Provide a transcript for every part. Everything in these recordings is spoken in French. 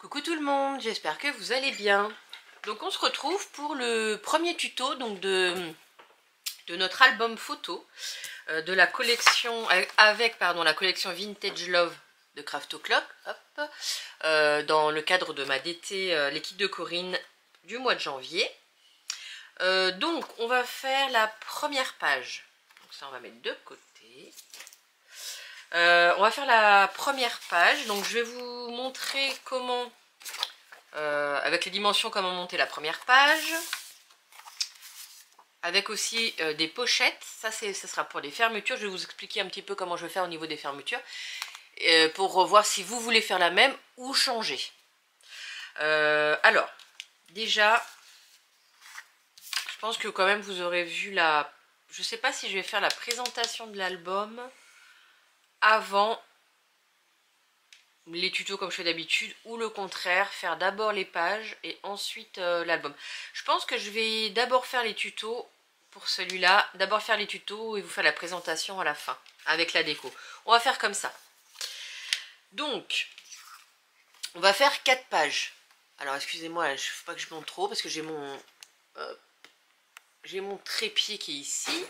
Coucou tout le monde, j'espère que vous allez bien. Donc on se retrouve pour le premier tuto donc de notre album photo de la collection avec la collection Vintage Love de Craft O'Clock, dans le cadre de ma DT l'équipe de Corinne du mois de janvier. Donc on va faire la première page. Donc ça on va mettre de côté. On va faire la première page. Donc je vais vous montrer comment avec les dimensions, comment monter la première page, avec aussi des pochettes. Ça sera pour les fermetures. Je vais vous expliquer un petit peu comment je vais faire au niveau des fermetures, pour voir si vous voulez faire la même ou changer. Alors, déjà, je pense que quand même vous aurez vu la... Je ne sais pas si je vais faire la présentation de l'album avant les tutos comme je fais d'habitude, ou le contraire, faire d'abord les pages et ensuite l'album. Je pense que je vais d'abord faire les tutos pour celui-là, d'abord faire les tutos et vous faire la présentation à la fin, avec la déco. On va faire comme ça. Donc, on va faire 4 pages. Alors excusez-moi, il ne faut pas que je monte trop parce que j'ai mon trépied qui est ici.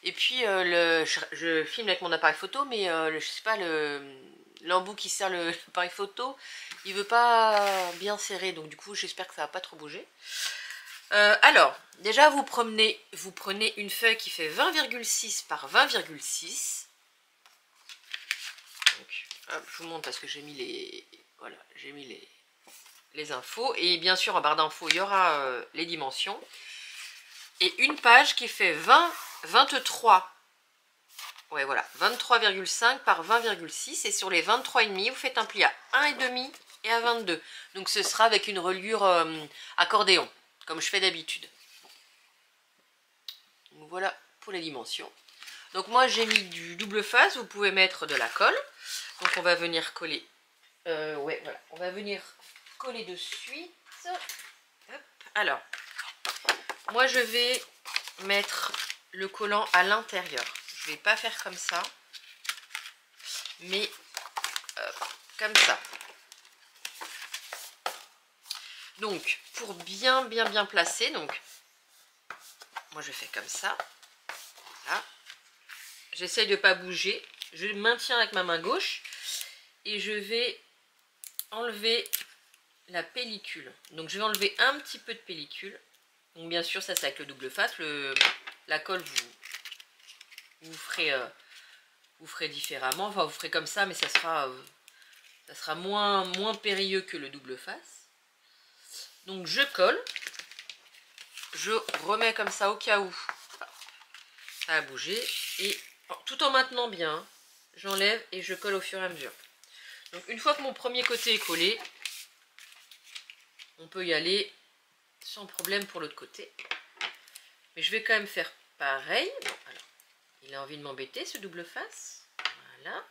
Et puis je filme avec mon appareil photo, mais je sais pas, l'embout qui sert l'appareil photo, il veut pas bien serrer, donc du coup j'espère que ça va pas trop bouger. Alors, déjà vous prenez une feuille qui fait 20,6 par 20,6. Donc, hop, je vous montre parce que j'ai mis les infos. Et bien sûr en barre d'infos il y aura les dimensions. Et une page qui fait 23. Ouais, voilà, 23,5 par 20,6. Et sur les 23,5, vous faites un pli à 1,5 et à 22. Donc ce sera avec une reliure accordéon, comme je fais d'habitude. Donc voilà pour les dimensions. Donc moi j'ai mis du double face, vous pouvez mettre de la colle. Donc on va venir coller. Ouais, voilà, on va venir coller de suite. Hop. Alors, moi je vais mettre le collant à l'intérieur. Je vais pas faire comme ça, mais comme ça. Donc pour bien placer, donc moi je fais comme ça. Voilà. J'essaye de pas bouger. Je maintiens avec ma main gauche et je vais enlever la pellicule. Donc je vais enlever un petit peu de pellicule. Donc bien sûr ça c'est avec le double face. La colle vous ferez différemment. Enfin vous ferez comme ça, mais ça sera moins périlleux que le double face. Donc je colle. Je remets comme ça au cas où ça a bougé. Et tout en maintenant bien, j'enlève et je colle au fur et à mesure. Donc une fois que mon premier côté est collé, on peut y aller sans problème pour l'autre côté. Mais je vais quand même faire pareil. Bon, alors, il a envie de m'embêter ce double face. Voilà.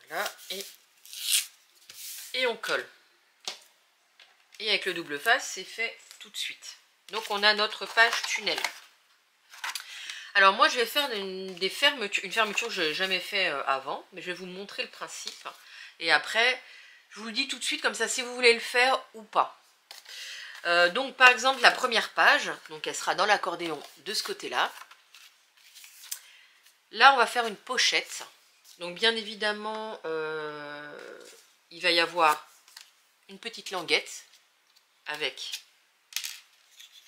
Voilà. Et on colle. Et avec le double face, c'est fait tout de suite. Donc on a notre page tunnel. Alors moi je vais faire une fermeture que je n'ai jamais fait avant. Mais je vais vous montrer le principe. Et après, je vous le dis tout de suite comme ça si vous voulez le faire ou pas. Donc par exemple la première page, donc elle sera dans l'accordéon de ce côté-là. Là on va faire une pochette. Donc bien évidemment il va y avoir une petite languette avec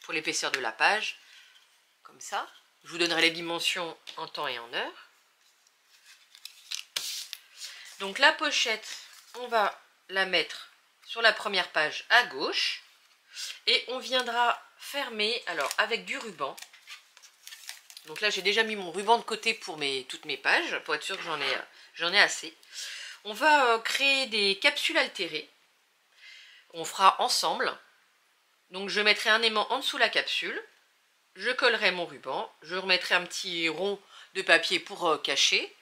pour l'épaisseur de la page, comme ça. Je vous donnerai les dimensions en temps et en heure. Donc la pochette, on va la mettre sur la première page à gauche. Et on viendra fermer, alors avec du ruban. Donc là j'ai déjà mis mon ruban de côté pour toutes mes pages, pour être sûr que j'en ai assez. On va créer des capsules altérées. On fera ensemble. Donc je mettrai un aimant en dessous la capsule. Je collerai mon ruban. Je remettrai un petit rond de papier pour cacher.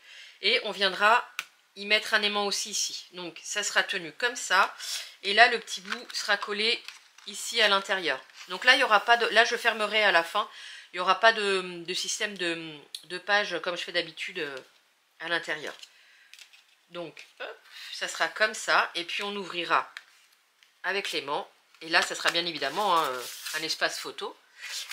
Et on viendra y mettre un aimant aussi ici. Donc ça sera tenu comme ça. Et là le petit bout sera collé ici à l'intérieur. Donc là il y aura pas de... Là je fermerai à la fin. Il n'y aura pas de système de page comme je fais d'habitude à l'intérieur. Donc, hop, ça sera comme ça. Et puis, on ouvrira avec l'aimant. Et là, ça sera bien évidemment hein, un espace photo.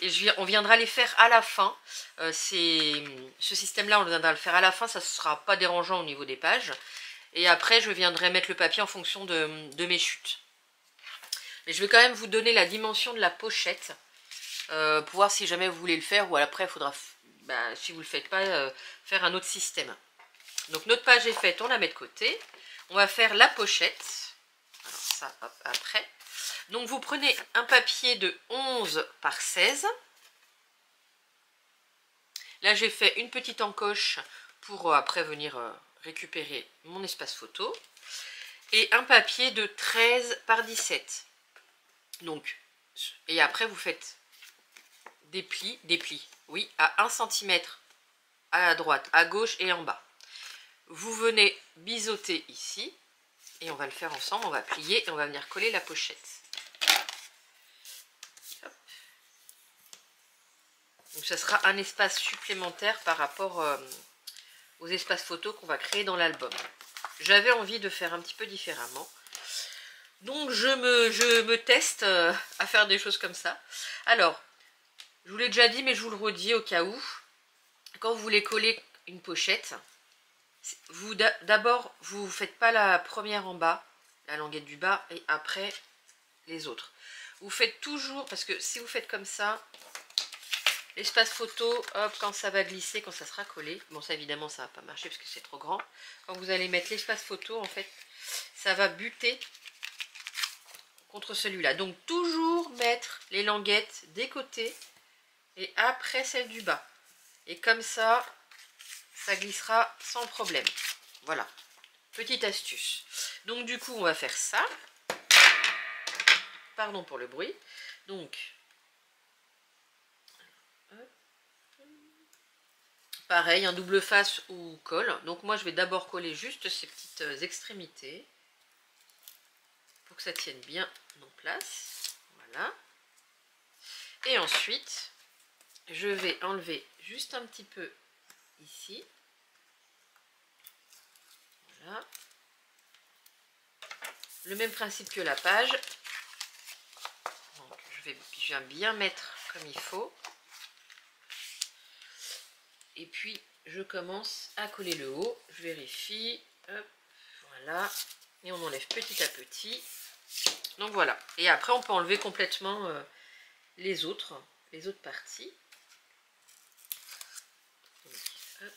Et on viendra les faire à la fin. Ce système-là, on viendra le faire à la fin. Ça ne sera pas dérangeant au niveau des pages. Et après, je viendrai mettre le papier en fonction de mes chutes. Mais je vais quand même vous donner la dimension de la pochette. Pour voir si jamais vous voulez le faire. Ou après, il faudra, si vous ne le faites pas, faire un autre système. Donc, notre page est faite. On la met de côté. On va faire la pochette. Alors ça, hop, après. Donc, vous prenez un papier de 11 par 16. Là, j'ai fait une petite encoche pour après venir récupérer mon espace photo. Et un papier de 13 par 17. Donc, et après, vous faites des plis, oui, à 1 cm à droite, à gauche et en bas. Vous venez biseauter ici. Et on va le faire ensemble, on va plier et on va venir coller la pochette. Hop. Donc ça sera un espace supplémentaire par rapport aux espaces photos qu'on va créer dans l'album. J'avais envie de faire un petit peu différemment. Donc je me teste à faire des choses comme ça. Alors, je vous l'ai déjà dit, mais je vous le redis au cas où. Quand vous voulez coller une pochette, d'abord, vous ne faites pas la première en bas, la languette du bas, et après les autres. Vous faites toujours, parce que si vous faites comme ça, l'espace photo, hop, quand ça va glisser, quand ça sera collé, bon ça évidemment ça va pas marcher parce que c'est trop grand. Quand vous allez mettre l'espace photo, en fait, ça va buter contre celui-là. Donc toujours mettre les languettes des côtés et après celle du bas. Et comme ça glissera sans problème. Voilà, petite astuce. Donc du coup, on va faire ça. Pardon pour le bruit. Donc, pareil, un double face ou colle. Donc moi, je vais d'abord coller juste ces petites extrémités pour que ça tienne bien en place. Voilà. Et ensuite, je vais enlever juste un petit peu ici. Voilà. Le même principe que la page. Donc, je viens bien mettre comme il faut. Et puis, je commence à coller le haut. Je vérifie. Hop, voilà. Et on enlève petit à petit. Donc voilà. Et après, on peut enlever complètement les autres parties. Donc,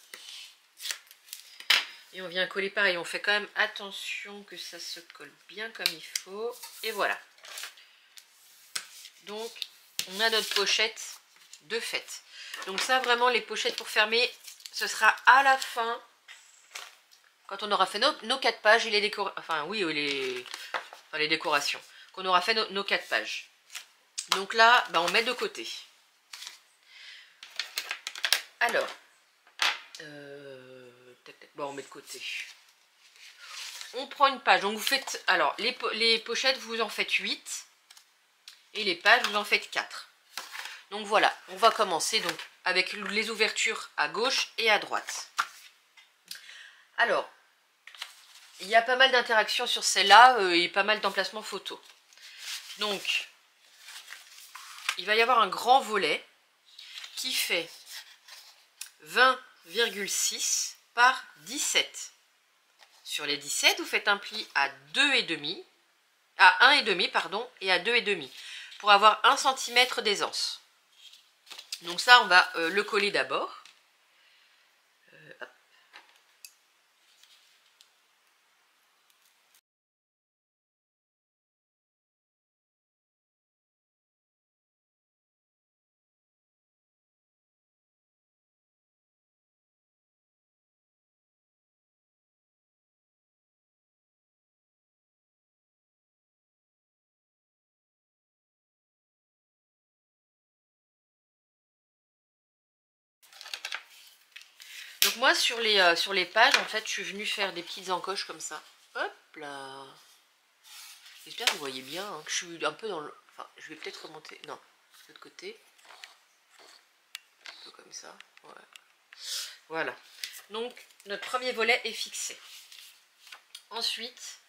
et on vient coller pareil. On fait quand même attention que ça se colle bien comme il faut. Et voilà. Donc, on a notre pochette de fête. Donc ça, vraiment, les pochettes pour fermer, ce sera à la fin, quand on aura fait nos 4 pages et les décorations. Enfin, oui, les décorations. Qu'on aura fait nos 4 pages. Donc là, on met de côté. Alors, on met de côté. On prend une page. Donc vous faites, alors, les pochettes, vous en faites 8. Et les pages, vous en faites 4. Donc voilà, on va commencer donc avec les ouvertures à gauche et à droite. Alors, il y a pas mal d'interactions sur celle-là et pas mal d'emplacements photos. Donc, il va y avoir un grand volet qui fait 20,6 par 17. Sur les 17, vous faites un pli à 2,5, à 1,5 pardon, et à 2,5 pour avoir 1 cm d'aisance. Donc ça, on va le coller d'abord. Donc moi, sur les pages, en fait, je suis venue faire des petites encoches comme ça. Hop là. J'espère que vous voyez bien, hein, que je suis un peu dans le... Enfin, je vais peut-être remonter... Non, de l'autre côté. Un peu comme ça. Ouais. Voilà. Donc, notre premier volet est fixé. Ensuite,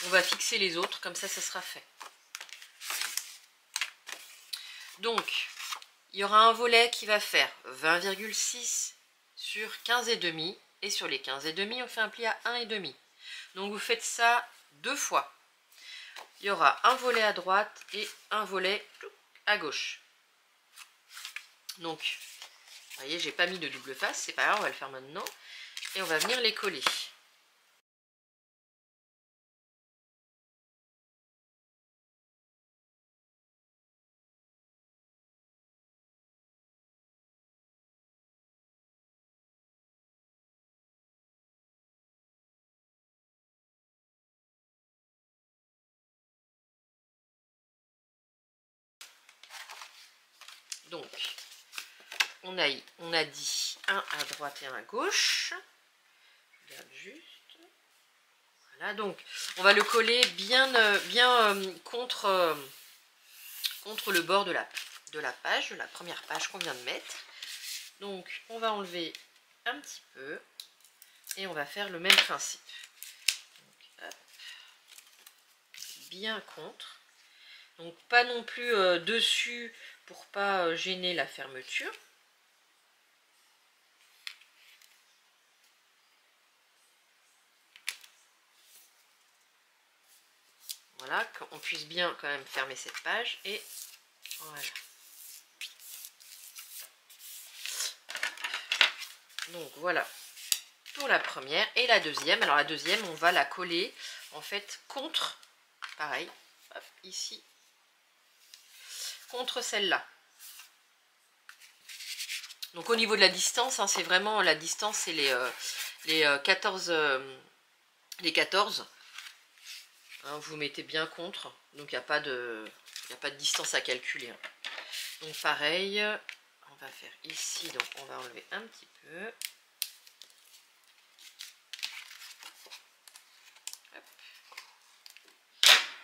on va fixer les autres, comme ça sera fait. Donc, il y aura un volet qui va faire 20,6 sur 15,5. Et sur les 15,5, on fait un pli à 1,5. Donc vous faites ça 2 fois. Il y aura un volet à droite et un volet à gauche. Donc, vous voyez, j'ai pas mis de double face, c'est pas grave, on va le faire maintenant. Et on va venir les coller. Donc, on a dit un à droite et un à gauche. Je regarde juste. Voilà, donc on va le coller bien, contre le bord de la page, de la première page qu'on vient de mettre. Donc, on va enlever un petit peu et on va faire le même principe. Donc, hop, bien contre. Donc, pas non plus dessus pour pas gêner la fermeture. Voilà, qu'on puisse bien quand même fermer cette page. Et voilà. Donc voilà pour la première. Et la deuxième, alors la deuxième, on va la coller en fait contre, pareil, hop, ici, contre celle-là. Donc au niveau de la distance, hein, c'est vraiment la distance, c'est les 14. Hein, vous mettez bien contre, donc il n'y a pas de distance à calculer. Hein. Donc pareil, on va faire ici, donc on va enlever un petit peu.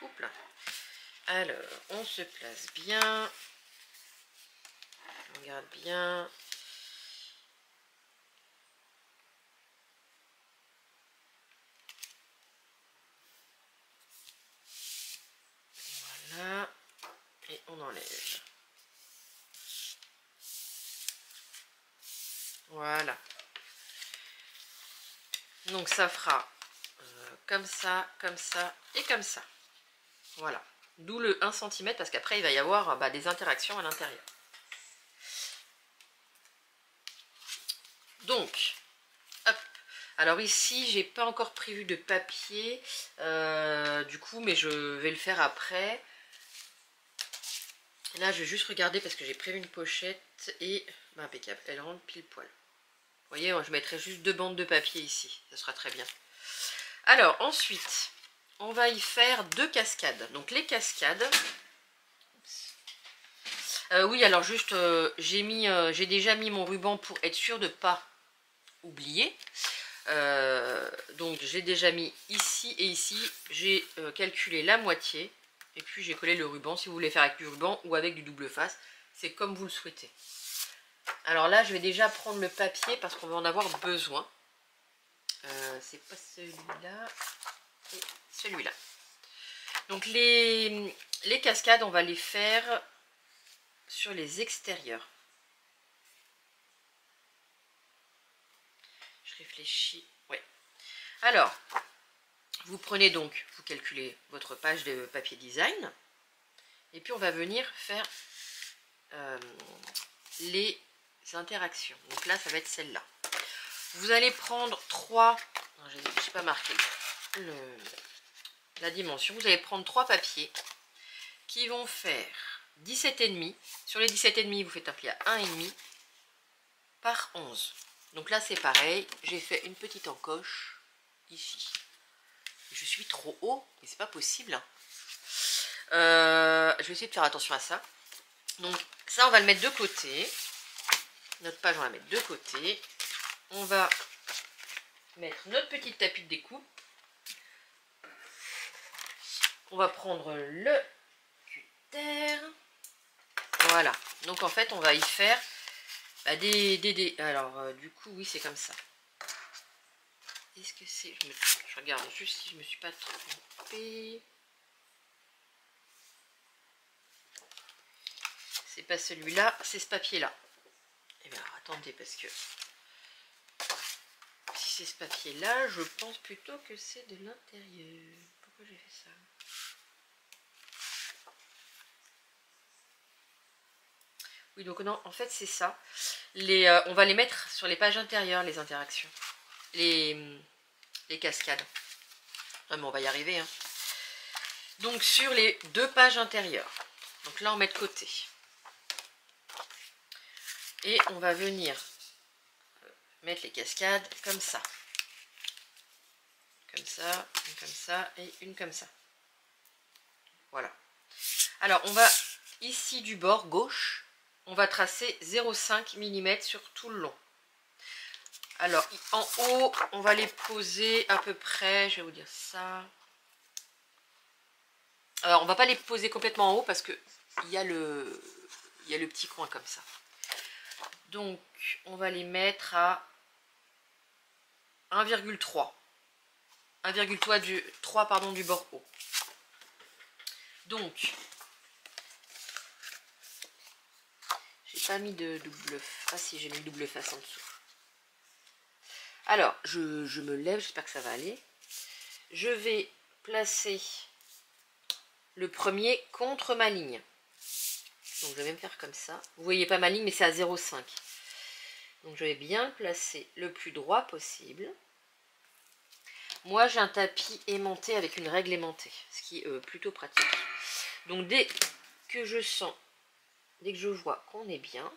Hop là. Alors, on se place bien. On regarde bien. Voilà. Et on enlève. Voilà. Donc ça fera comme ça et comme ça. Voilà. D'où le 1 cm parce qu'après il va y avoir des interactions à l'intérieur. Donc, hop. Alors ici, j'ai pas encore prévu de papier, du coup, mais je vais le faire après. Et là, je vais juste regarder parce que j'ai prévu une pochette et impeccable, elle rentre pile poil. Vous voyez, moi, je mettrai juste 2 bandes de papier ici, ça sera très bien. Alors ensuite, on va y faire 2 cascades. Donc les cascades. Oui, alors juste, j'ai déjà mis mon ruban pour être sûr de ne pas oublier. Donc j'ai déjà mis ici et ici, j'ai calculé la moitié. Et puis j'ai collé le ruban. Si vous voulez faire avec du ruban ou avec du double face, c'est comme vous le souhaitez. Alors là, je vais déjà prendre le papier parce qu'on va en avoir besoin. C'est pas celui-là, c'est celui-là. Donc les cascades, on va les faire sur les extérieurs. Je réfléchis. Ouais. Alors, vous prenez donc, vous calculez votre page de papier design. Et puis on va venir faire les interactions. Donc là, ça va être celle-là. Vous allez prendre 3, je n'ai pas marqué la dimension, vous allez prendre 3 papiers qui vont faire 17,5. Sur les 17,5, vous faites un pli à 1,5 par 11. Donc là, c'est pareil, j'ai fait une petite encoche ici. Je suis trop haut, mais c'est pas possible. Hein. Je vais essayer de faire attention à ça. Donc ça, on va le mettre de côté. Notre page, on va la mettre de côté. On va mettre notre petite tapis de découpe. On va prendre le cutter. Voilà. Donc en fait, on va y faire alors du coup, oui, c'est comme ça. Est-ce que c'est... Je regarde juste si je me suis pas trompée. C'est pas celui-là, c'est ce papier-là. Eh bien, alors, attendez, parce que... Si c'est ce papier-là, je pense plutôt que c'est de l'intérieur. Pourquoi j'ai fait ça? Oui, donc non, en fait, c'est ça. On va les mettre sur les pages intérieures, les interactions. Les cascades. Non, mais on va y arriver. Hein. Donc, sur les 2 pages intérieures. Donc là, on met de côté. Et on va venir mettre les cascades comme ça. Comme ça, une comme ça et une comme ça. Voilà. Alors, on va, ici du bord gauche, on va tracer 0,5 mm sur tout le long. Alors, en haut, on va les poser à peu près, je vais vous dire ça. Alors, on va pas les poser complètement en haut parce que il y a le petit coin comme ça. Donc, on va les mettre à 1,3. 1,3 du bord haut. Donc, j'ai pas mis de double face. Ah si, j'ai mis double face en dessous. Alors, je me lève, j'espère que ça va aller. Je vais placer le premier contre ma ligne. Donc, je vais me faire comme ça. Vous voyez pas ma ligne, mais c'est à 0,5. Donc, je vais bien placer le plus droit possible. Moi, j'ai un tapis aimanté avec une règle aimantée, ce qui est plutôt pratique. Donc, dès que je vois qu'on est bien,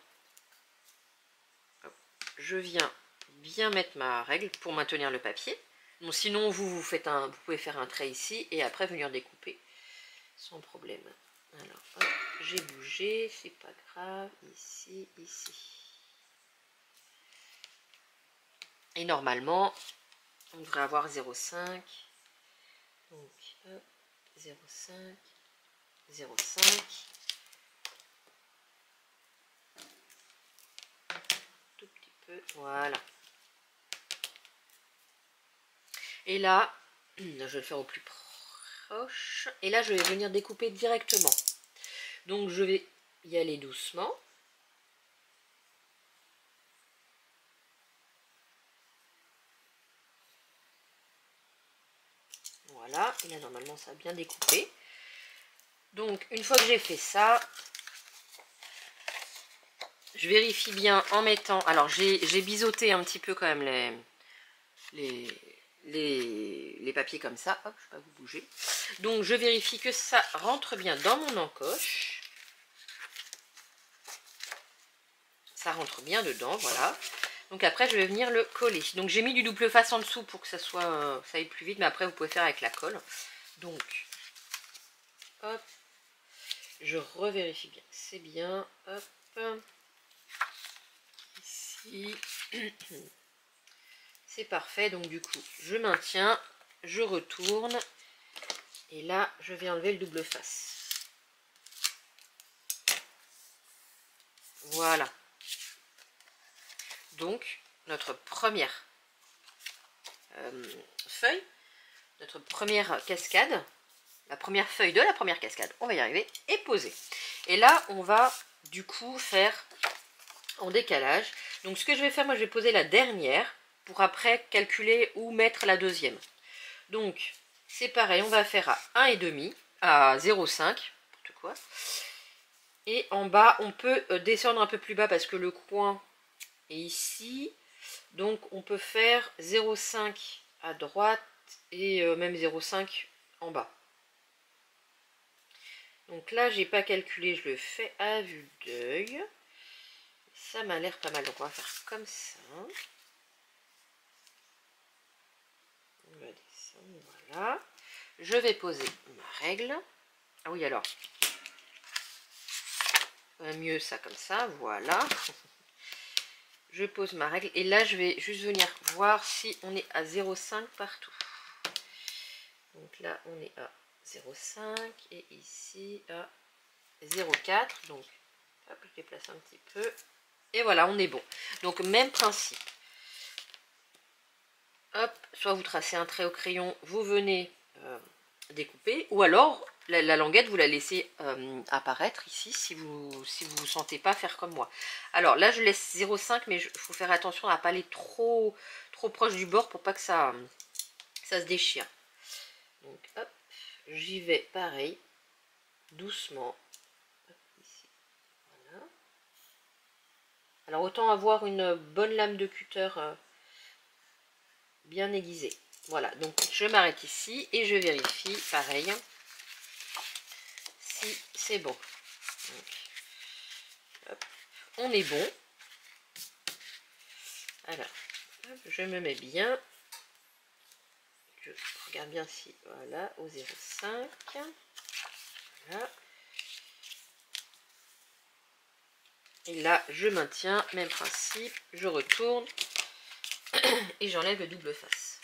je viens bien mettre ma règle pour maintenir le papier. Donc, sinon, vous pouvez faire un trait ici et après venir découper sans problème. Alors, hop, j'ai bougé, c'est pas grave, ici, ici. Et normalement, on devrait avoir 0,5. Donc, hop, 0,5, 0,5. Tout petit peu, voilà. Et là, je vais le faire au plus proche. Et là, je vais venir découper directement. Donc, je vais y aller doucement. Voilà, et là normalement ça a bien découpé. Donc une fois que j'ai fait ça, je vérifie bien en mettant... Alors j'ai biseauté un petit peu quand même les papiers comme ça. Hop, je ne vais pas vous bouger. Donc je vérifie que ça rentre bien dans mon encoche. Ça rentre bien dedans, voilà. Donc après je vais venir le coller. Donc j'ai mis du double face en dessous pour que ça soit ça aille plus vite, mais après vous pouvez faire avec la colle. Donc hop, je revérifie bien, c'est bien, hop, ici, c'est parfait. Donc du coup je maintiens, je retourne et là je vais enlever le double face. Voilà. Donc notre première feuille, notre première cascade, la première feuille de la première cascade, on va y arriver, est posée. Et là on va du coup faire en décalage. Donc ce que je vais faire, moi je vais poser la dernière pour après calculer où mettre la deuxième. Donc c'est pareil, on va faire à 1,5, à 0,5, n'importe quoi. Et en bas, on peut descendre un peu plus bas parce que le coin est ici. Donc on peut faire 0,5 à droite et même 0,5 en bas. Donc là, j'ai pas calculé, je le fais à vue d'œil. Ça m'a l'air pas mal, donc on va faire comme ça. On va descendre, voilà. Je vais poser ma règle. Ah oui, alors, mieux ça comme ça, voilà. Je pose ma règle et là je vais juste venir voir si on est à 0,5 partout. Donc là on est à 0,5 et ici à 0,4. Donc hop, je déplace un petit peu et voilà, on est bon. Donc même principe. hop, soit vous tracez un trait au crayon, vous venez découper, ou alors la languette, vous la laissez apparaître ici si vous vous sentez pas faire comme moi. Alors là, je laisse 0,5, mais il faut faire attention à ne pas aller trop proche du bord pour pas que ça se déchire. Donc hop, j'y vais pareil, doucement. Hop, ici. Voilà. Alors autant avoir une bonne lame de cutter bien aiguisée. Voilà, donc je m'arrête ici et je vérifie, pareil, si c'est bon. Donc, hop, on est bon. Alors, hop, je me mets bien. Je regarde bien si, voilà, au 0,5. Voilà. Et là, je maintiens, même principe, je retourne et j'enlève le double face.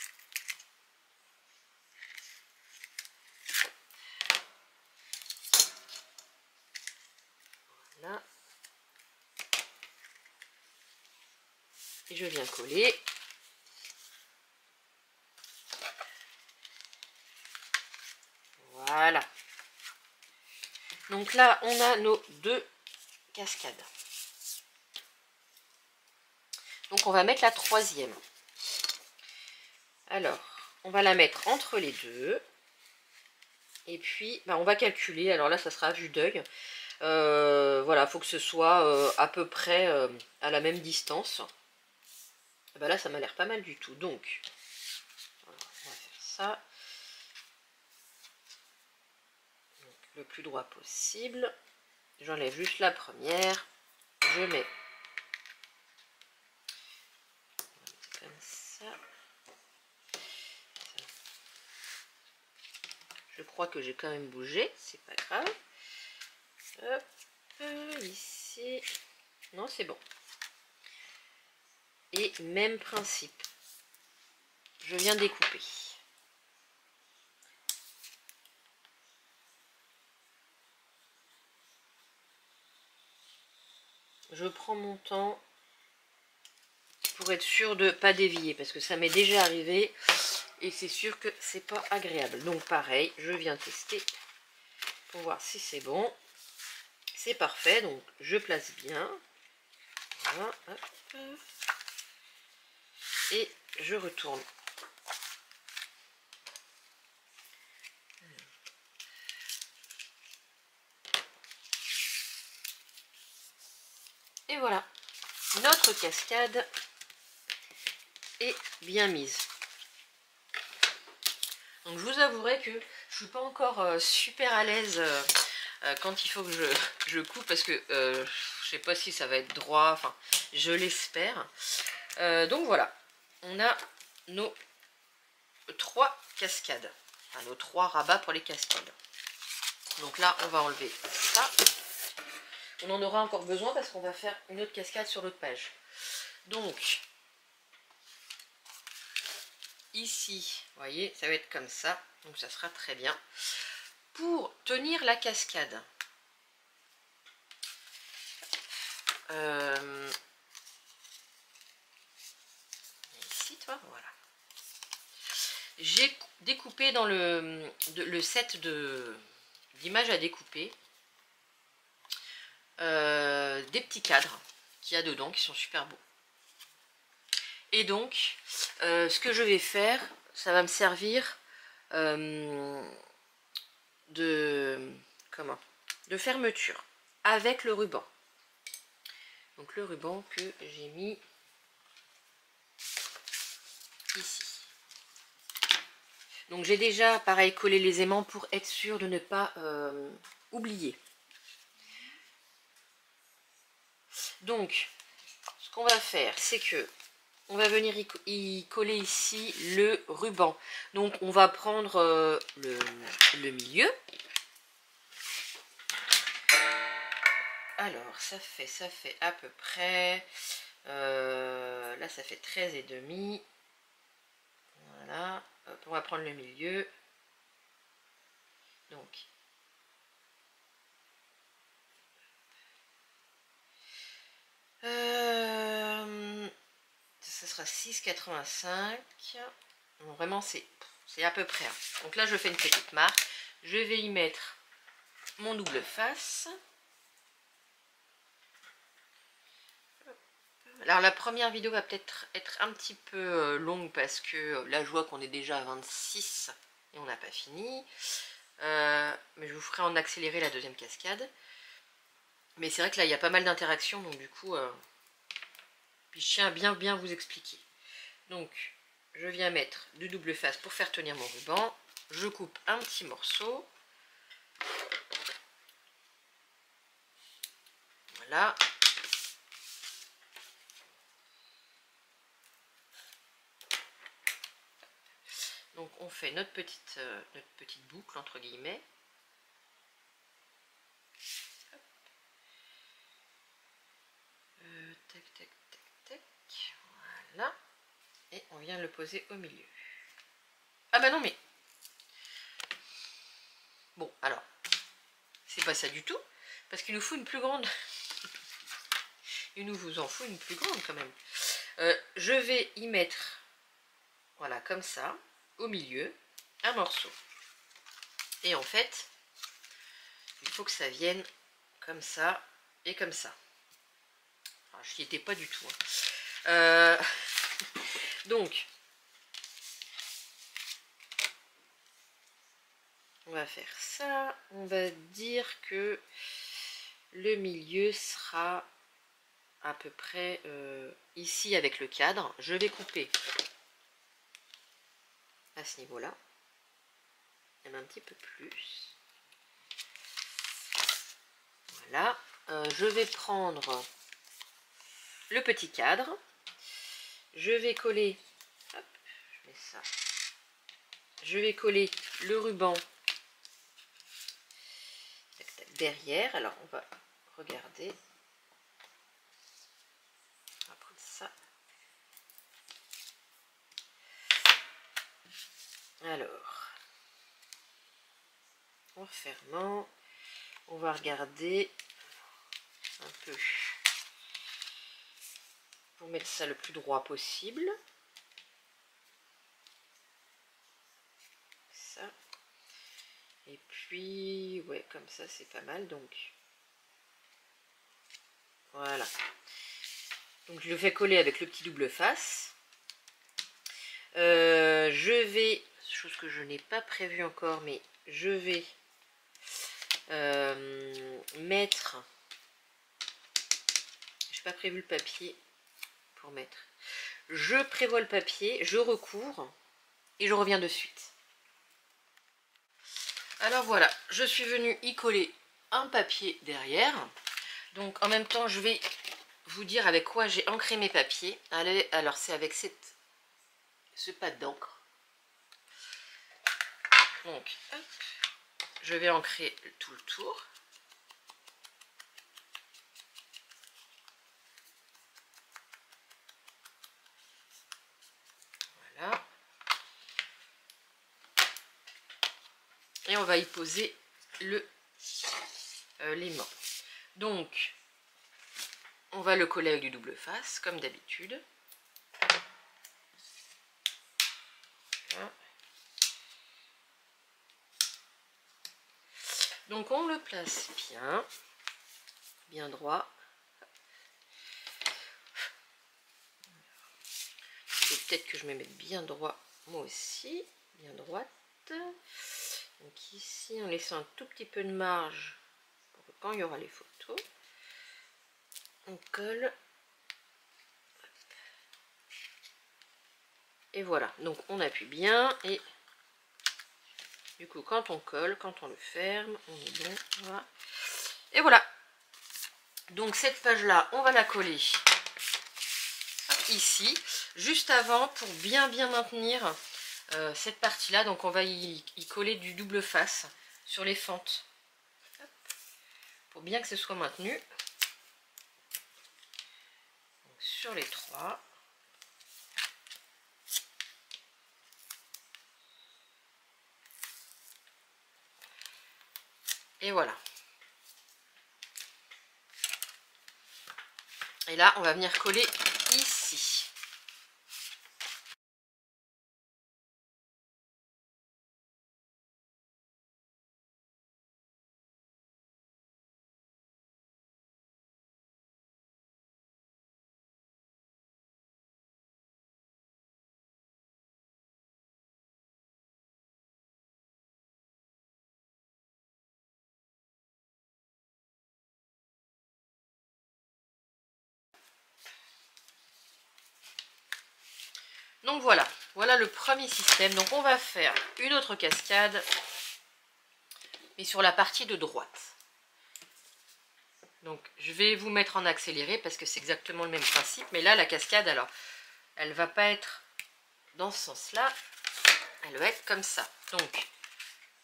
Voilà. Et je viens coller. Voilà. Donc là, on a nos deux cascades. Donc on va mettre la troisième. Alors, on va la mettre entre les deux. Et puis, on va calculer. Alors là, ça sera à vue d'œil. Voilà, il faut que ce soit à peu près à la même distance. Et là, ça m'a l'air pas mal du tout. Donc, voilà, on va faire ça. Donc, le plus droit possible. J'enlève juste la première. Je mets comme ça. Je crois que j'ai quand même bougé, c'est pas grave. Hop, ici. Non, c'est bon. Et même principe. Je viens découper. Je prends mon temps pour être sûr de ne pas dévier, parce que ça m'est déjà arrivé et c'est sûr que c'est pas agréable. Donc pareil, je viens tester pour voir si c'est bon. C'est parfait, donc je place bien. Voilà, hop. Et je retourne. Et voilà, notre cascade est bien mise. Donc je vous avouerai que je suis pas encore super à l'aise quand il faut que je coupe, parce que je sais pas si ça va être droit, enfin je l'espère. Donc voilà, on a nos 3 cascades, enfin nos 3 rabats pour les cascades. Donc là on va enlever ça. On en aura encore besoin parce qu'on va faire une autre cascade sur l'autre page. Donc ici, vous voyez, ça va être comme ça, donc ça sera très bien. Pour tenir la cascade, ici, toi, voilà. J'ai découpé dans le set d'images à découper des petits cadres qu'il y a dedans qui sont super beaux. Et donc, ce que je vais faire, ça va me servir de fermeture avec le ruban. Donc le ruban que j'ai mis ici. Donc j'ai déjà, pareil, collé les aimants pour être sûr de ne pas oublier. Donc, ce qu'on va faire, c'est que on va venir y coller ici le ruban. Donc on va prendre le milieu. Alors ça fait à peu près, là ça fait 13,5. Voilà, hop, on va prendre le milieu. Donc ça sera 6,85. Bon, vraiment, c'est à peu près. Hein. Donc là, je fais une petite marque. Je vais y mettre mon double face. Alors la première vidéo va peut-être être un petit peu longue parce que là, je vois qu'on est déjà à 26 et on n'a pas fini. Mais je vous ferai en accéléré la deuxième cascade. Mais c'est vrai que là, il y a pas mal d'interactions, donc du coup, puis je tiens à bien vous expliquer. Donc, je viens mettre du double face pour faire tenir mon ruban. Je coupe un petit morceau. Voilà. Donc, on fait notre petite boucle, entre guillemets. Tac, tac, tac, tac. Voilà. Et on vient le poser au milieu. Ah bah non, mais... Bon, alors, c'est pas ça du tout, parce qu'il nous faut une plus grande. Il nous vous en faut une plus grande quand même. Je vais y mettre, voilà, comme ça, au milieu, un morceau. Et en fait, il faut que ça vienne comme ça et comme ça. Alors, je n'y étais pas du tout. Hein. Donc, on va faire ça. On va dire que le milieu sera à peu près ici avec le cadre. Je vais couper à ce niveau-là. Même un petit peu plus. Voilà. Je vais prendre le petit cadre. Je vais coller. Hop, je mets ça. Je vais coller le ruban derrière. Alors on va regarder. On va prendre ça. Alors, en fermant, on va regarder un peu pour mettre ça le plus droit possible. Ça. Et puis, ouais, comme ça, c'est pas mal. Donc, voilà. Donc, je le fais coller avec le petit double face. Je vais, chose que je n'ai pas prévue encore, mais je vais mettre, j'ai pas prévu le papier pour mettre. Je prévois le papier, je recouvre et je reviens de suite. Alors voilà, je suis venue y coller un papier derrière. Donc en même temps, je vais vous dire avec quoi j'ai ancré mes papiers. Allez, alors c'est avec ce pad d'encre. Donc, hop, je vais ancrer tout le tour. Voilà. Et on va y poser l'aimant. Donc, on va le coller avec du double face, comme d'habitude. Voilà. Donc on le place bien droit. Et peut-être que je me mette bien droit moi aussi, bien droite. Donc ici, en laissant un tout petit peu de marge pour que quand il y aura les photos, on colle. Et voilà, donc on appuie bien et du coup quand on colle, quand on le ferme, on est bon. Voilà. Et voilà. Donc cette page-là, on va la coller ici, juste avant pour bien maintenir cette partie-là. Donc on va y coller du double face sur les fentes. Hop. Pour bien que ce soit maintenu. Donc, sur les trois. Et voilà. Et là, on va venir coller ici. Donc voilà, voilà le premier système. Donc on va faire une autre cascade, mais sur la partie de droite. Donc je vais vous mettre en accéléré parce que c'est exactement le même principe. Mais là, la cascade, alors, elle va pas être dans ce sens-là. Elle va être comme ça. Donc,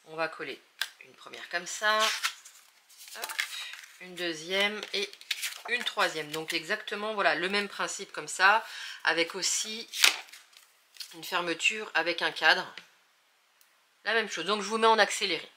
on va coller une première comme ça. Hop, une deuxième et une troisième. Donc exactement, voilà, le même principe comme ça. Avec aussi une fermeture avec un cadre. La même chose. Donc je vous mets en accéléré.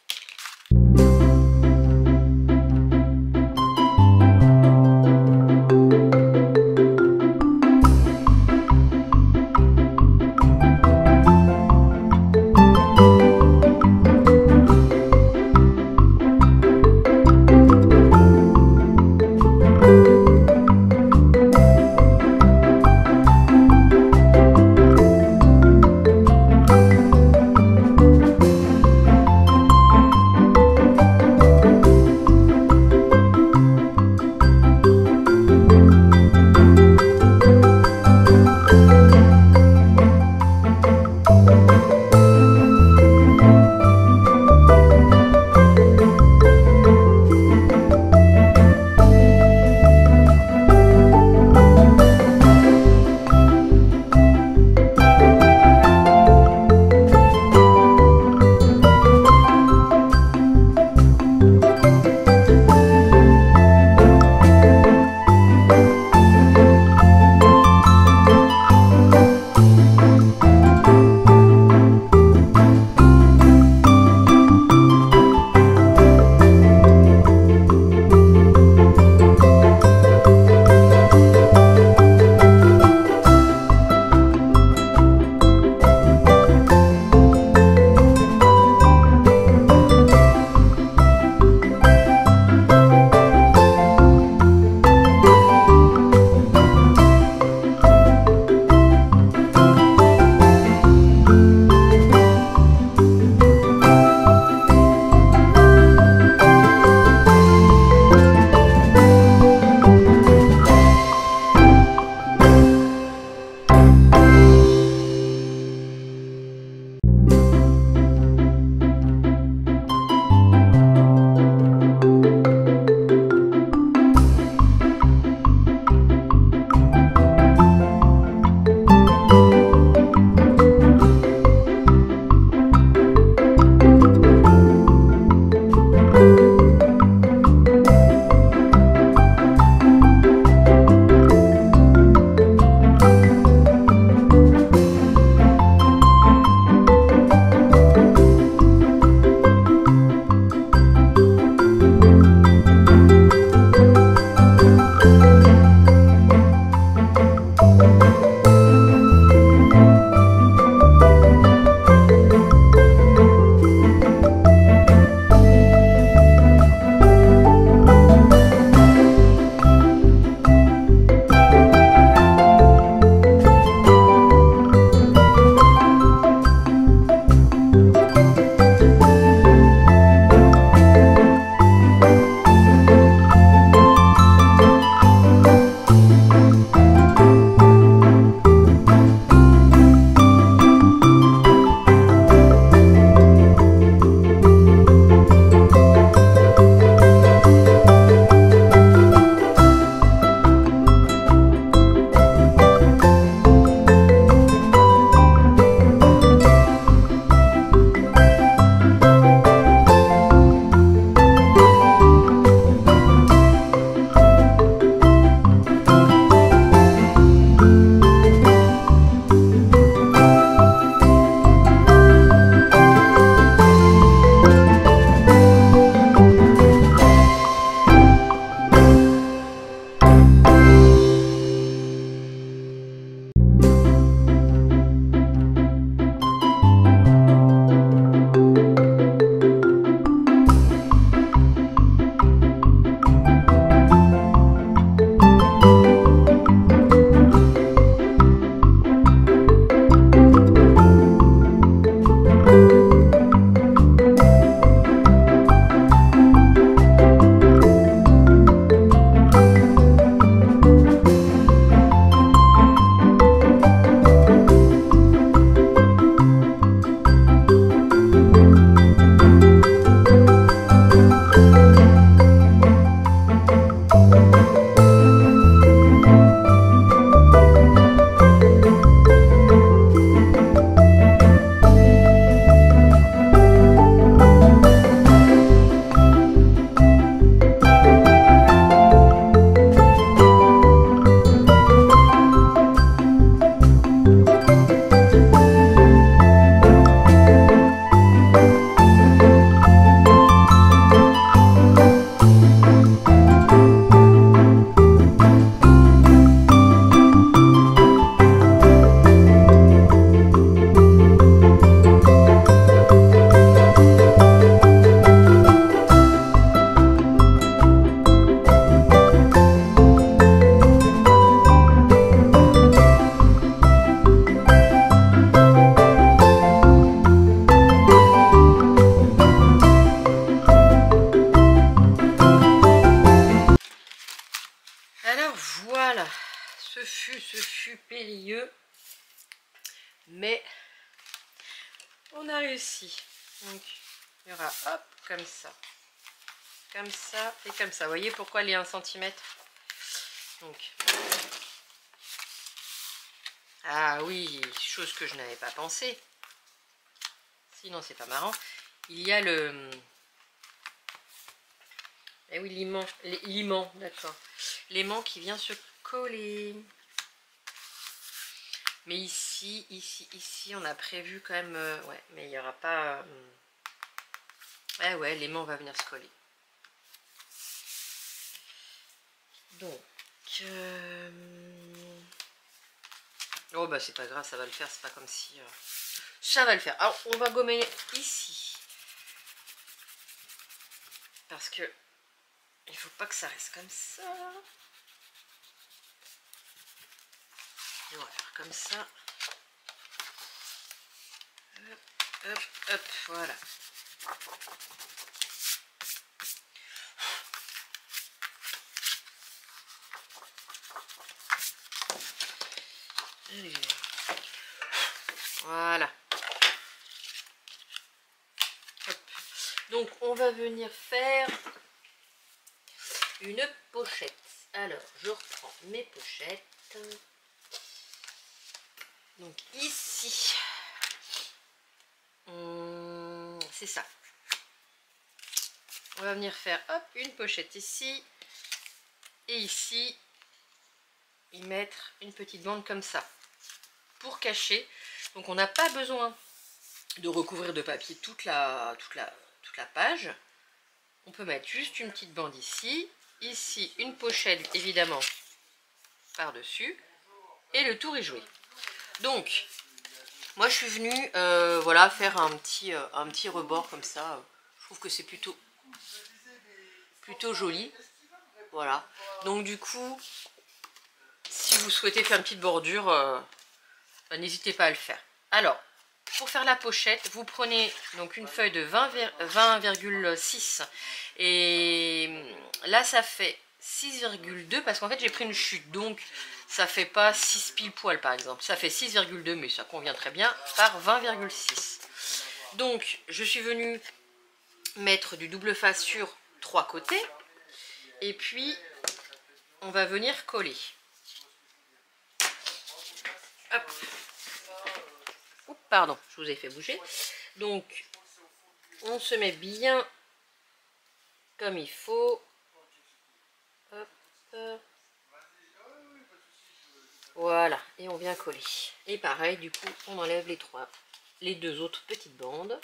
ce fut périlleux. Mais on a réussi. Donc, il y aura, hop, comme ça. Comme ça et comme ça. Vous voyez pourquoi les 1 cm? Donc, ah oui, chose que je n'avais pas pensé. Sinon, c'est pas marrant. Il y a le... Eh oui, l'aimant, d'accord. L'aimant qui vient se coller. Mais ici, on a prévu quand même... ouais, mais il n'y aura pas... ah ouais, l'aimant va venir se coller. Donc... oh bah c'est pas grave, ça va le faire, c'est pas comme si... ça va le faire. Alors, on va gommer ici. Parce que... il faut pas que ça reste comme ça. Et on va faire comme ça. Hop, hop, hop, voilà. Allez. Voilà. Hop. Donc on va venir faire une pochette. Alors je reprends mes pochettes. Donc ici, c'est ça. On va venir faire hop une pochette ici et ici y mettre une petite bande comme ça pour cacher. Donc on n'a pas besoin de recouvrir de papier toute la page. On peut mettre juste une petite bande ici, ici une pochette évidemment par dessus et le tour est joué. Donc moi je suis venue voilà, faire un petit rebord comme ça. Je trouve que c'est plutôt joli. Voilà. Donc du coup, si vous souhaitez faire une petite bordure, n'hésitez pas à le faire. Alors, pour faire la pochette, vous prenez donc une feuille de 20,6 et là ça fait 6,2 parce qu'en fait j'ai pris une chute, donc ça fait pas 6 pile poil par exemple, ça fait 6,2 mais ça convient très bien par 20,6. Donc je suis venue mettre du double face sur 3 côtés et puis on va venir coller. Hop. Oups, pardon, je vous ai fait bouger. Donc on se met bien comme il faut. Hop. Voilà, et on vient coller. Et pareil, du coup, on enlève les deux autres petites bandes.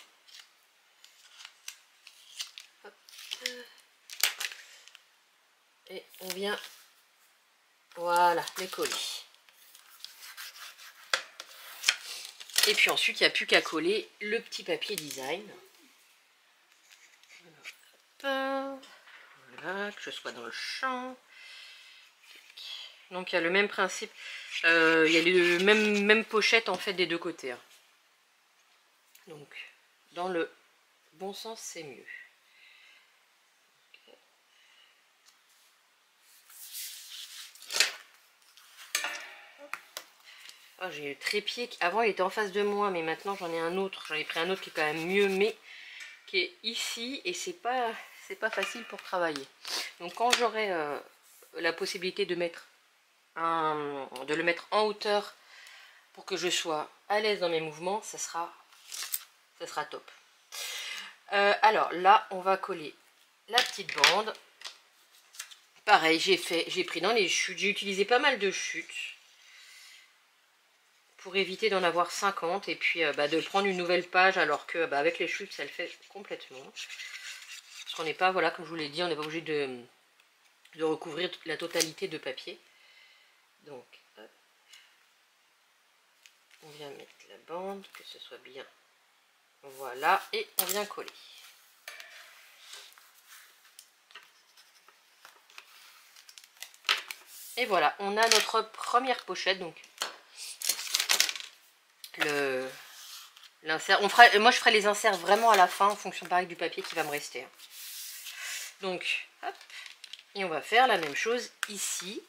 Hop. Et on vient, voilà, les coller. Et puis ensuite, il n'y a plus qu'à coller le petit papier design. Voilà, que je sois dans le champ. Donc il y a le même principe, il y a les même pochette en fait des deux côtés. Hein. Donc dans le bon sens c'est mieux. Oh, j'ai le trépied, avant il était en face de moi, mais maintenant j'en ai un autre, j'en ai pris un autre qui est quand même mieux, mais qui est ici, et c'est pas facile pour travailler. Donc quand j'aurai la possibilité de mettre le mettre en hauteur pour que je sois à l'aise dans mes mouvements, ça sera top. Alors là on va coller la petite bande. Pareil, j'ai pris dans les chutes, j'ai utilisé pas mal de chutes pour éviter d'en avoir 50 et puis de prendre une nouvelle page, alors que avec les chutes ça le fait complètement. Parce qu'on n'est pas, voilà, comme je vous l'ai dit, on n'est pas obligé de recouvrir la totalité de papier. Donc hop. On vient mettre la bande, que ce soit bien, voilà, et on vient coller. Et voilà, on a notre première pochette. Donc l'insert, moi je ferai les inserts vraiment à la fin en fonction pareil du papier qui va me rester. Donc hop, et on va faire la même chose ici.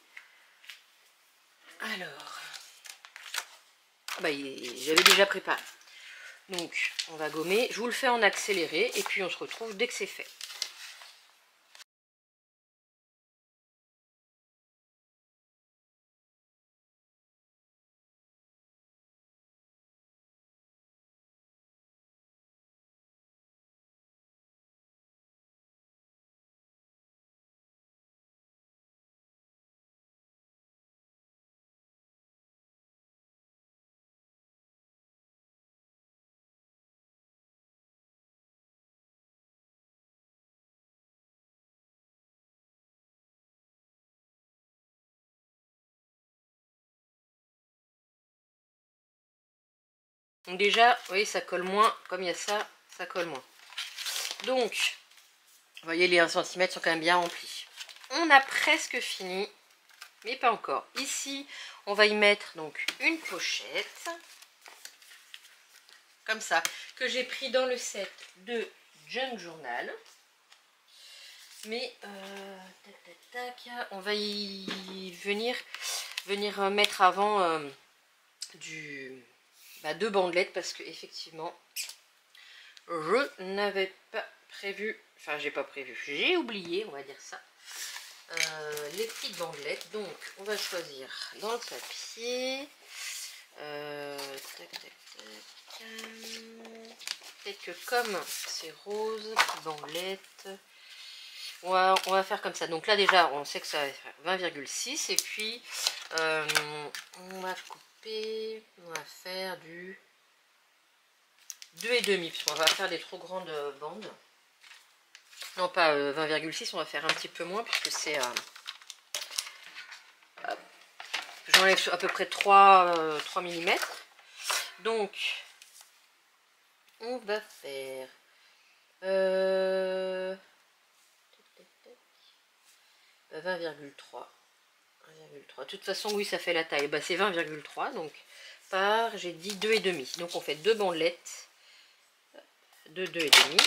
Alors, bah, j'avais déjà préparé. Donc, on va gommer. Je vous le fais en accéléré et puis on se retrouve dès que c'est fait. Donc déjà, vous voyez, ça colle moins. Comme il y a ça, ça colle moins. Donc, vous voyez, les 1 cm sont quand même bien remplis. On a presque fini, mais pas encore. Ici, on va y mettre donc une pochette. Comme ça, que j'ai pris dans le set de Junk Journal. Mais, on va y venir mettre avant deux bandelettes parce que effectivement je n'avais pas prévu, enfin j'ai oublié, on va dire ça, les petites bandelettes. Donc on va choisir dans le papier, peut-être que comme c'est rose, bandelettes, on va faire comme ça. Donc là déjà on sait que ça va faire 20,6 et puis on va couper, on va faire du 2,5 parce qu'on va faire des trop grandes bandes. Non pas 20,6, on va faire un petit peu moins puisque c'est j'enlève à peu près 3 mm. Donc on va faire 20,3. De toute façon, oui, ça fait la taille. Bah, c'est 20,3. Donc, j'ai dit 2,5. Donc, on fait deux bandelettes de 2,5.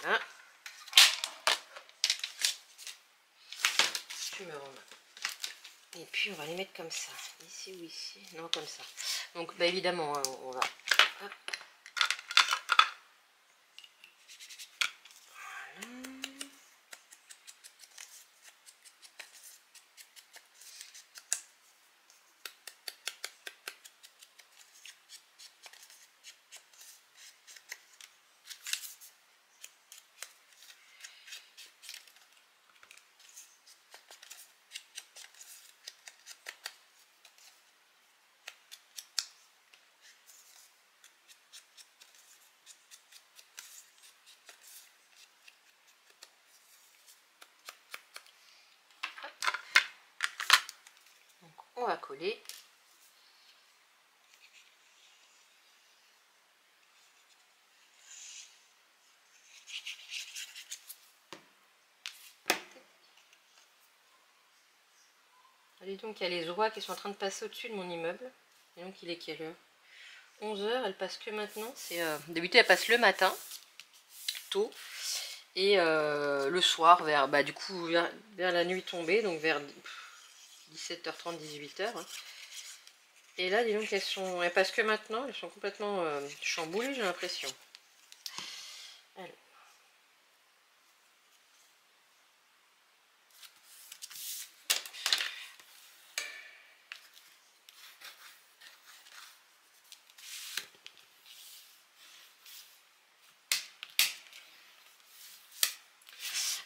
Voilà. Je me remets. Et puis, on va les mettre comme ça. Ici ou ici. Non, comme ça. Donc, bah, évidemment, hein, on va... Hop. Donc, on va coller. Allez donc, il y a les oies qui sont en train de passer au-dessus de mon immeuble. Et donc, il est quelle heure? 11 h, elle passe que maintenant. D'habitude, elle passe le matin, tôt. Et le soir, du coup, vers la nuit tombée, donc vers 17h30, 18h. Hein. Et là, dis donc, elles passent que maintenant, elles sont complètement chamboulées, j'ai l'impression. Alors.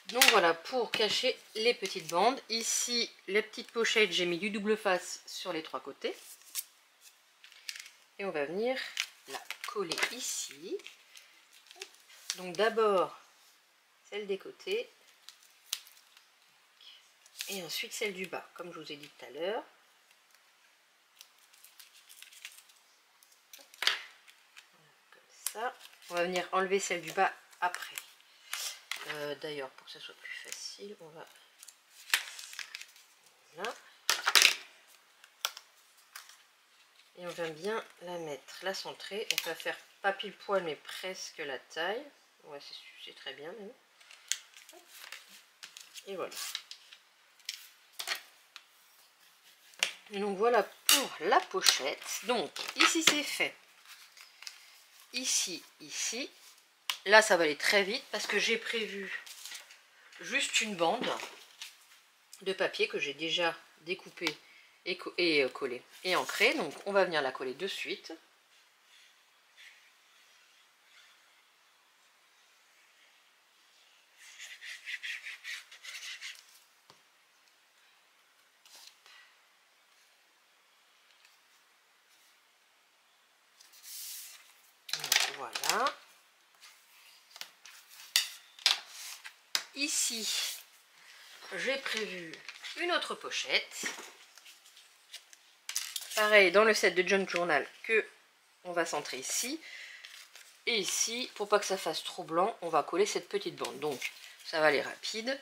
Donc voilà, pour cacher les petites bandes. Ici, les petites pochettes, j'ai mis du double face sur les 3 côtés. Et on va venir la coller ici. Donc d'abord, celle des côtés. Et ensuite celle du bas, comme je vous ai dit tout à l'heure. Comme ça. On va venir enlever celle du bas après. D'ailleurs, pour que ça soit plus facile, on va... Voilà. Et on va bien la mettre, la centrer. On va faire pas pile poil, mais presque la taille. Ouais, c'est très bien même. Et voilà. Et donc voilà pour la pochette. Donc ici c'est fait. Ici, ici. Là ça va aller très vite parce que j'ai prévu juste une bande de papier que j'ai déjà découpée et collée et ancrée. Donc on va venir la coller de suite. Voilà. Ici, j'ai prévu une autre pochette. Pareil, dans le set de Junk Journal que on va centrer ici. Et ici, pour pas que ça fasse trop blanc, on va coller cette petite bande. Donc, ça va aller rapide.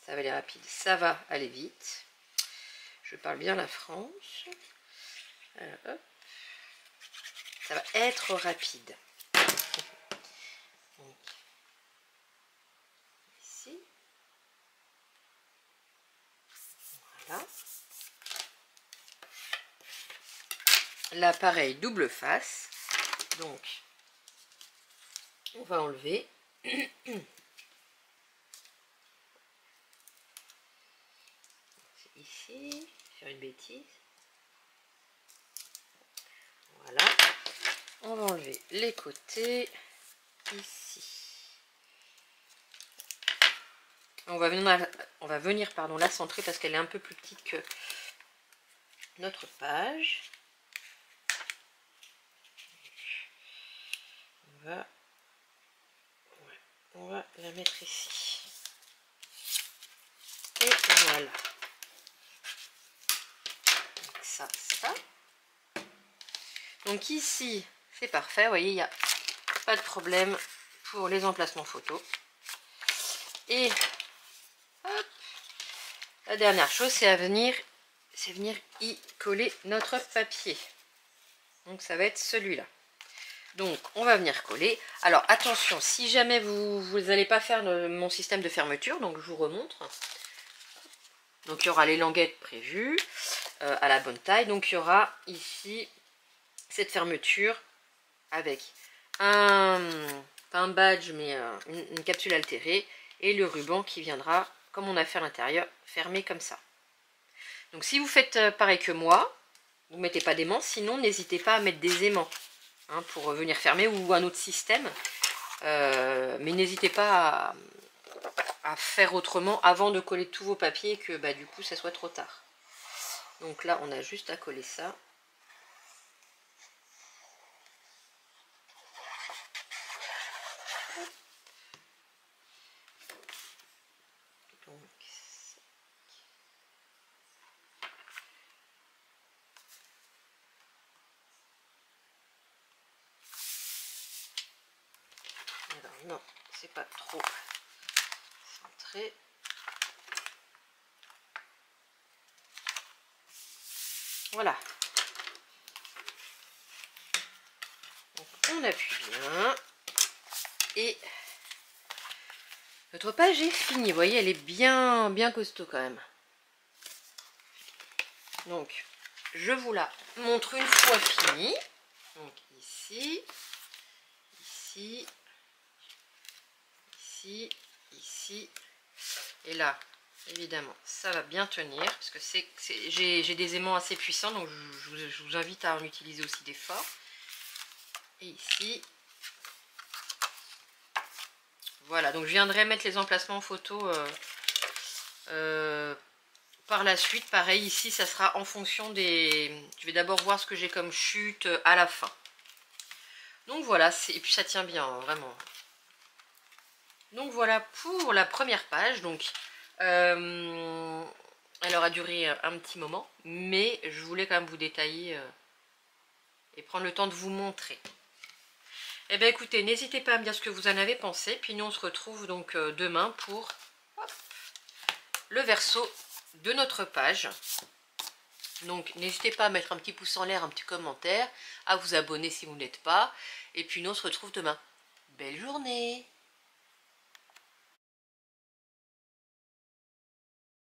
Ça va aller rapide. Ça va aller vite. Je parle bien la France. Alors, hop. Ça va être rapide. Donc, ici. Voilà. Là, pareil, double face. Donc, on va enlever. Ici, faire une bêtise. Voilà. On va enlever les côtés. Ici. On va venir la centrer parce qu'elle est un peu plus petite que notre page. On va la mettre ici. Et voilà. Donc ça. Donc ici, c'est parfait. Vous voyez, il n'y a pas de problème pour les emplacements photos. Et hop, la dernière chose, c'est venir y coller notre papier. Donc ça va être celui-là. Donc on va venir coller. Alors attention, si jamais vous n'allez pas faire mon système de fermeture, donc je vous remontre. Donc il y aura les languettes prévues à la bonne taille. Donc il y aura ici cette fermeture avec pas un badge mais une capsule altérée et le ruban qui viendra, comme on a fait à l'intérieur, fermé comme ça. Donc si vous faites pareil que moi, vous ne mettez pas d'aimants, sinon n'hésitez pas à mettre des aimants hein, pour venir fermer ou un autre système. Mais n'hésitez pas à faire autrement avant de coller tous vos papiers et que bah, du coup ça soit trop tard. Donc là on a juste à coller ça. Donc, alors non, c'est pas trop centré. Voilà. Donc, on appuie bien. Et notre page est finie. Vous voyez, elle est bien costaud quand même. Donc, je vous la montre une fois finie. Donc, ici, ici. Et là, évidemment, ça va bien tenir. Parce que j'ai des aimants assez puissants. Donc, je vous invite à en utiliser aussi des forts. Et ici. Voilà, donc je viendrai mettre les emplacements photo par la suite. Pareil, ici, ça sera en fonction des... Je vais d'abord voir ce que j'ai comme chute à la fin. Donc voilà, et puis ça tient bien, vraiment. Donc voilà pour la première page. Donc, elle aura duré un petit moment, mais je voulais quand même vous détailler et prendre le temps de vous montrer. Eh bien écoutez, n'hésitez pas à me dire ce que vous en avez pensé. Puis nous on se retrouve donc demain pour le verso de notre page. Donc n'hésitez pas à mettre un petit pouce en l'air, un petit commentaire, à vous abonner si vous n'êtes pas. Et puis nous on se retrouve demain. Belle journée!